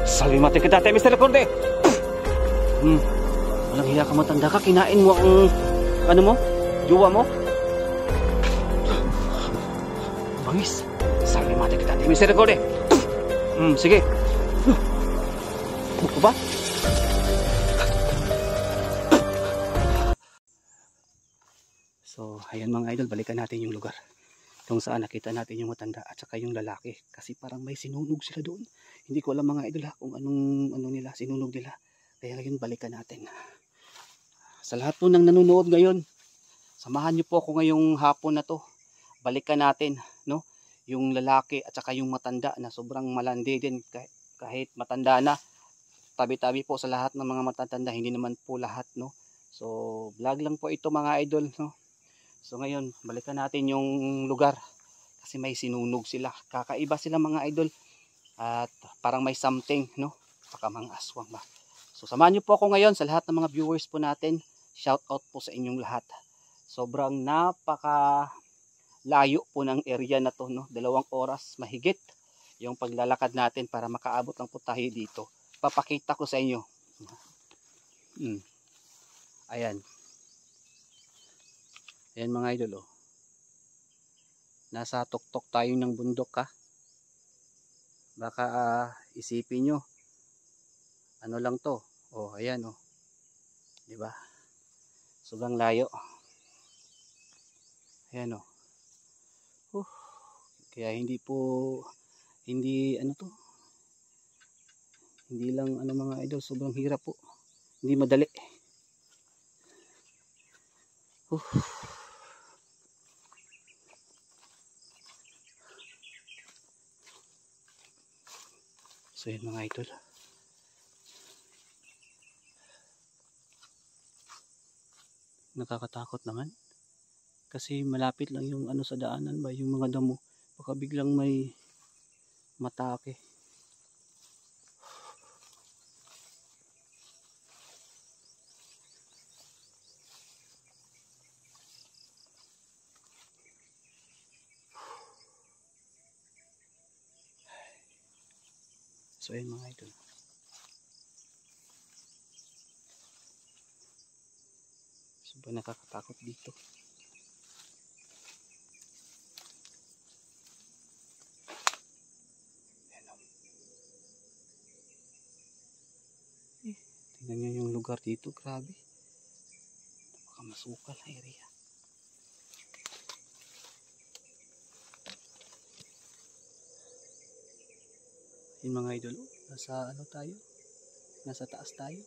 Sabi mati kita tayo, Mr. Recorde. Walang hiya ka, matanda ka. Kinain mo ang, ano mo? Jowa mo? Bangis. Sabi mati kita tayo, Mr. Recorde. Sige. Buko ba? So, ayan mga idol, balikan natin yung lugar kung saan nakita natin yung matanda at saka yung lalaki. Kasi parang may sinunog sila doon. Hindi ko alam mga idol ha, kung anong nila, sinunog nila. Kaya ngayon balikan natin. Sa lahat po ng nanonood ngayon, samahan niyo po ako ngayong hapon na to. Balikan natin, no? Yung lalaki at saka yung matanda na sobrang malandi din kahit matanda na. Tabi-tabi po sa lahat ng mga matatanda, hindi naman po lahat, no? So, vlog lang po ito mga idol, no? So ngayon, balikan natin yung lugar kasi may sinunog sila. Kakaiba sila mga idol at parang may something, no? Baka mga aswang ba. So samahan niyo po ako ngayon sa lahat ng mga viewers po natin. Shout out po sa inyong lahat. Sobrang napaka layo po ng area na to, no? 2 oras mahigit yung paglalakad natin para makaabot lang po tayo dito. Papakita ko sa inyo. Ayan. Ayan mga idol, oh. Nasa tuktok tayo ng bundok ha. Baka isipin nyo, ano lang to. Oh, ayan oh. 'Di ba? Sobrang layo. Ayan oh. Kaya hindi ano to. Hindi lang ano mga idol, sobrang hirap po. Hindi madali. So yun mga idol. Nakakatakot naman. Kasi malapit lang yung ano sa daanan ba, yung mga damo. Baka biglang may matake. So yun mga idol. Sobrang nakakatakot dito. Tingnan nyo yung lugar dito, grabe. Napakamasukal na area. Yung mga idol, nasa ano tayo? Nasa taas tayo.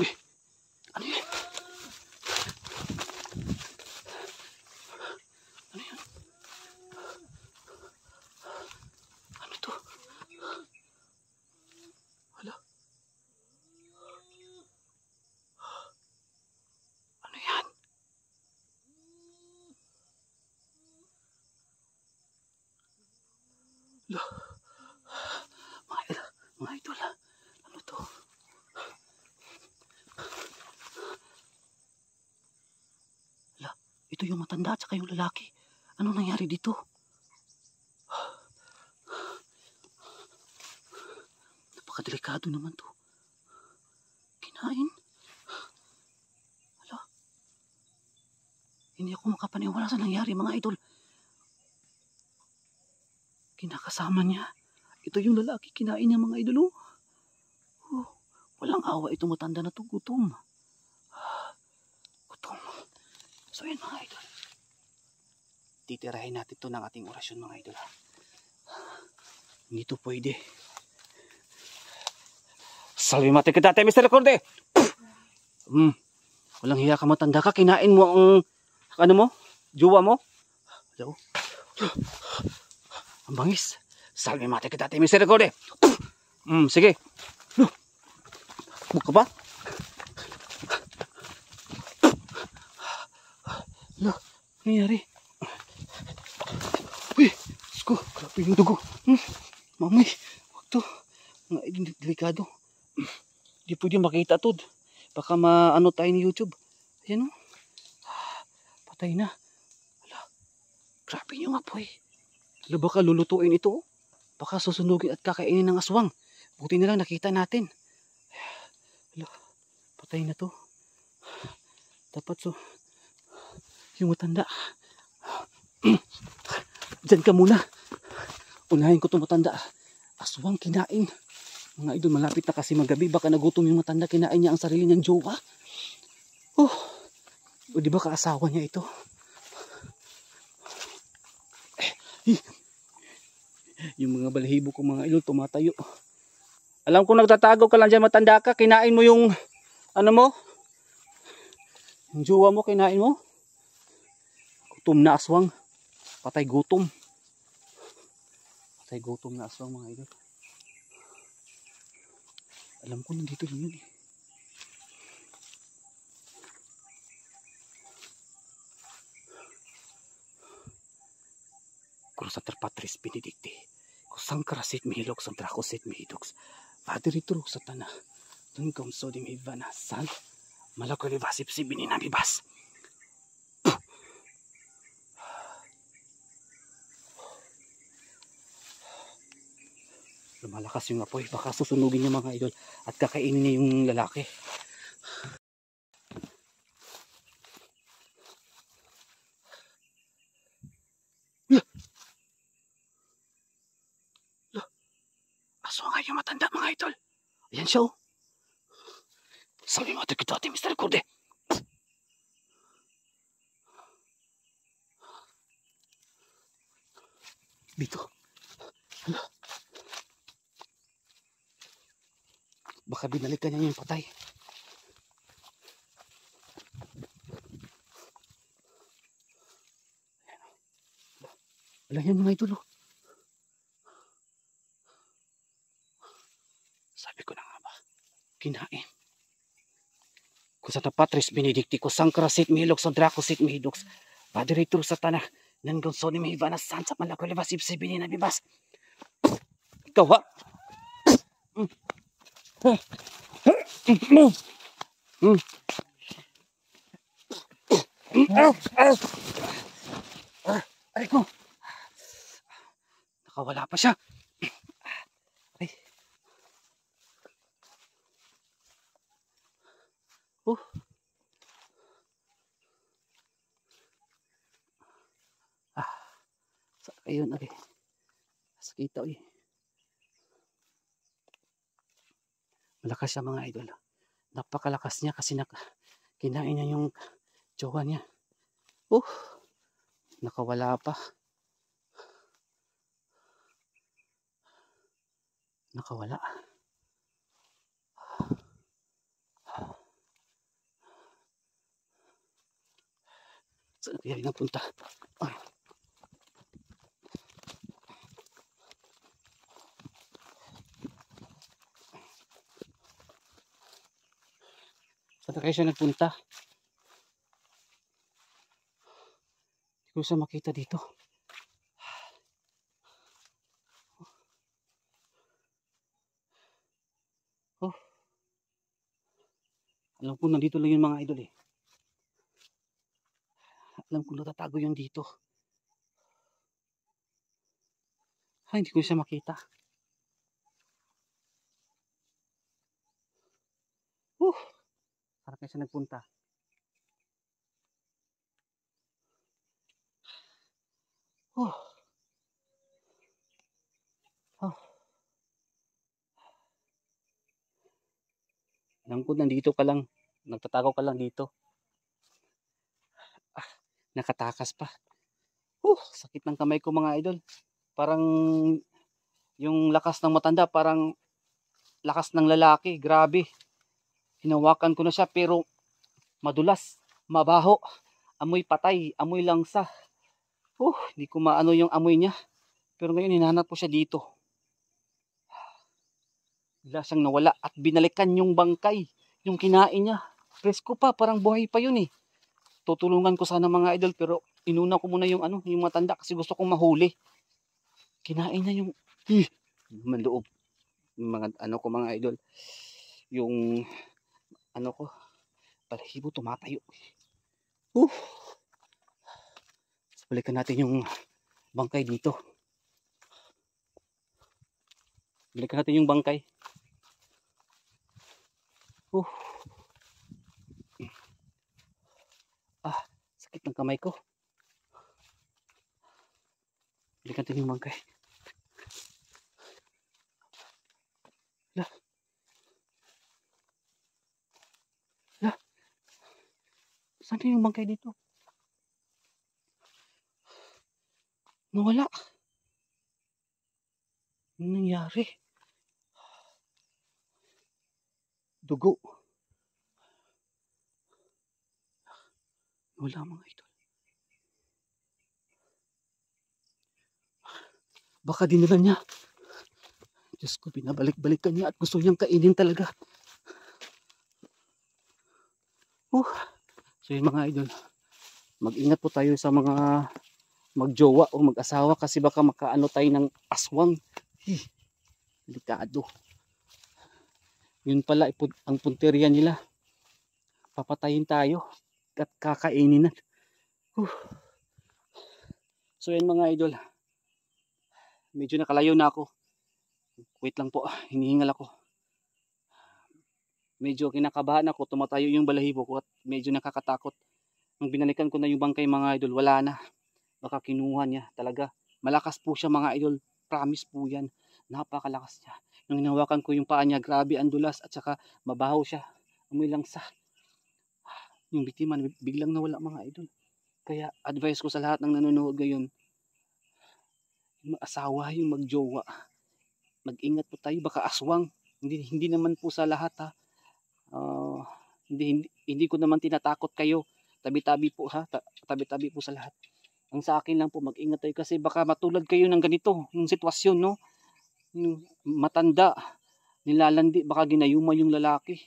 Uy, ano yan? Ano yan? Ano to? Hala? Ano yan? Hala? Mga idol, ano to? Hala, ito yung matanda at saka yung lalaki. Ano nangyari dito? Napakadelikado naman to. Kinain? Hala? Hindi ako makapaniwala sa nangyari mga idol. Kinakasama niya. Ito yung lalaki, kinain niya mga idol. Walang awa itong matanda na to. Gutom. Gutom. So yun mga idol. Titirahin natin to ng ating orasyon mga idol. Hindi to pwede. Salve mati kita tayo, Mr. Recorde. Walang hiya ka, matanda ka. Kinain mo ang ano mo? Jowa mo? Hello? Ang bangis. Salve mati kita tayo, Mr. Recorde. Sige. Buka ba? Ano nangyari? Uy, sko, grabe yung dugo. Mamay, wag to. Delikado. Hindi pwede makita to. Baka maano tayo ni YouTube. Ayan o. Patay na. Ala, grabe yung apoy. Ala, baka lulutuin ito. Baka susunugin at kakainin ng aswang. Buti na lang nakita natin. Ala, patay na to. Dapat so. Yung matanda. Diyan ka muna. Unahin ko itong matanda. Aswang kinain. Mga idol, malapit na kasi magabi. Baka nagutom yung matanda. Kinain niya ang sarili niyang jowa. Oh. O di ba kaasawa niya ito? Yung mga balahibo ko mga idol tumatayo. Alam ko nagtatago ka lang dyan matanda ka. Kinain mo yung ano mo? Yung jowa mo kinain mo? Gutom na aswang. Patay gutom. Patay gutom na aswang mga idol. Alam ko nandito yun eh. Crusader Patris Benedicti. Kusang karasit mihilok sa drakosit mihidoks. Padritro sa tanah. Tungkong sodim hivana san. Malakuli basip si bininabibas. Lumalakas yung apoy. Baka susunugin niya mga idol. At kakainin niya yung lalaki. Aso nga yung matanda mga idol. Ayan siya oh. Sabi mo ito kita Mr. Kurde. Dito. Hala. Baka binalikan niya yung patay. Wala yan mga idol oh. Sabi ko na nga ba. Kinain. Kusata Patris Benedicti kusang karasit mihilok sa drakosit mihidoks. Padritro sa tanah. Nanggang soni mihivana san sa malakuli basip si bininabibas. Ikaw ha? Aray ko. Nakawala pa siya. Ay. Oh. Ayun ay. Sakita eh. Malakas siya mga idol. Napakalakas niya kasi kinain niya yung jowa niya. Nakawala pa. Nakawala. Saan kaya napunta? Ay. Saan kaya siya nagpunta? Hindi ko siya makita dito. Oh. Alam ko nandito lang yung mga idol eh. Alam ko natatago yung dito. Ay, hindi ko siya makita. Saan kaya siya nagpunta? Oh. Alam ko nandito ka lang. Nagtatago ka lang dito. Nakatakas pa. Sakit ng kamay ko mga idol. Parang yung lakas ng matanda, parang lakas ng lalaki. Grabe. Hinawakan ko na siya pero madulas, mabaho. Amoy patay, amoy langsa. Hindi ko maano yung amoy niya. Pero ngayon hinahanap ko siya dito. Bigla siyang nawala at binalikan yung bangkay. Yung kinain niya. Presko pa, parang buhay pa yun eh. Tutulungan ko sana mga idol pero inuna ko muna yung yung matanda kasi gusto kong mahuli. Kinain niya yung manloob. Yung mga ko mga idol. Yung ko balahibo tumatayo. Uh, balikan natin yung bangkay dito. Balikan natin yung bangkay. Sakit ng kamay ko. Balikan natin yung bangkay. Saan yung bangkay dito? Nawala. Ano nangyari? Dugo. Wala mga idol. Baka dinala niya. Diyos ko, binabalik-balikan niya at gusto niyang kainin talaga. So yun mga idol, mag-ingat po tayo sa mga magjowa o mag-asawa kasi baka makaano tayo ng aswang. Delikado. Yun pala ang punteriya nila. Papatayin tayo at kakainin na. So yun mga idol, medyo nakalayo na ako. Wait lang po, hinihingal ako. Medyo kinakabahan ako, tumatayo yung balahibo ko at medyo nakakatakot. Nung binalikan ko na yung bangkay mga idol, wala na. Baka kinuha niya talaga. Malakas po siya mga idol, promise po yan. Napakalakas niya. Nung hinawakan ko yung paa niya, grabe ang dulas at saka mabaho siya. Amoy langsa. Yung biktima biglang nawala mga idol. Kaya advice ko sa lahat ng nanonood ngayon, yung asawa, yung magjowa, mag-ingat po tayo, baka aswang. Hindi naman po sa lahat ha. Hindi ko naman tinatakot kayo. Tabi-tabi po ha. Tabi-tabi po sa lahat. Ang sa akin lang po, mag-ingat tayo kasi baka matulad kayo ng ganito, yung sitwasyon, no? Yung matanda, nilalandi, baka ginayuma yung lalaki.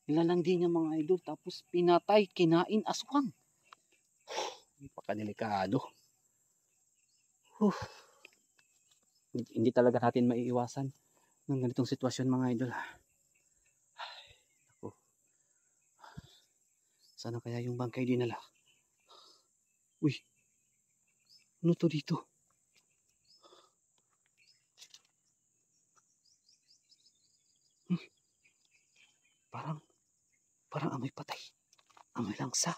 Nilalandi niya mga idol, tapos pinatay, kinain, aswang. Napakadelikado. Hindi talaga natin maiiwasan ng ganitong sitwasyon mga idol. Sana kaya yung bangkay dinala? Uy, ano to dito? Parang amoy patay. Amoy langsa.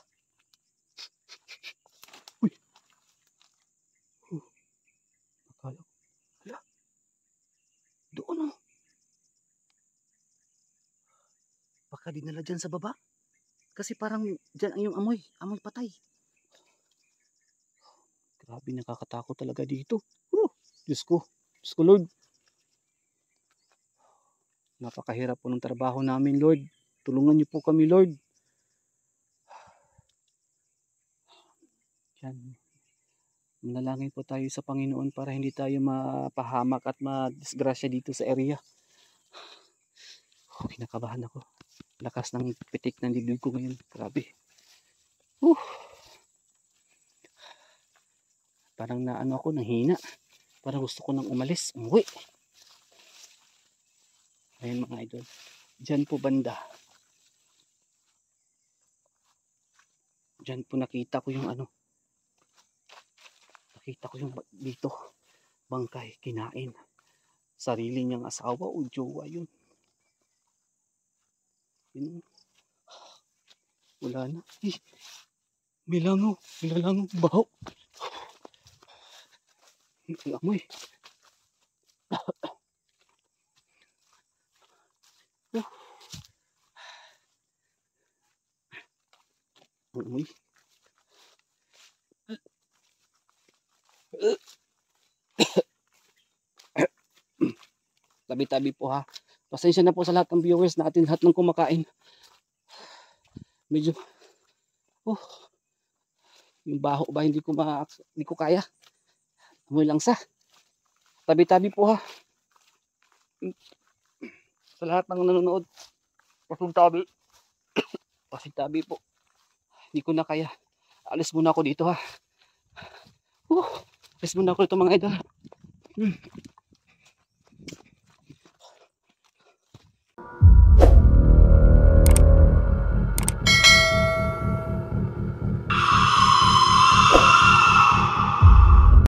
Uy. Akala ko. Hala. Doon oh. Baka dinala dyan sa baba. Kasi parang dyan ang yung amoy. Amoy patay. Grabe, nakakatakot talaga dito. Diyos ko. Diyos ko Lord. Napakahirap po ng trabaho namin Lord. Tulungan niyo po kami Lord. Yan. Manalangin po tayo sa Panginoon para hindi tayo mapahamak at madisgrasya dito sa area. Kinakabahan ako. Lakas ng pitik ng dibdib ko ngayon. Grabe. Parang naano ako, nanghina. Parang gusto ko nang umalis. Umuwi. Ayun mga idol. Diyan po banda. Diyan po nakita ko yung ano. Nakita ko yung dito. Bangkay, kinain. Sarili niyang asawa o jowa yun. Wala na. May langaw. May langaw. Baho. Ang amoy. Ang amoy. Tabi-tabi po ha. Pasensya na po sa lahat ng viewers natin, lahat ng kumakain. Medyo yung baho ba hindi ko kaya. Amoy langsa. Tabi-tabi po ha. Sa lahat ng nanonood. Pasintabi. Pasintabi po. Hindi ko na kaya. Alis muna ako dito ha. Alis muna ako dito mga idol.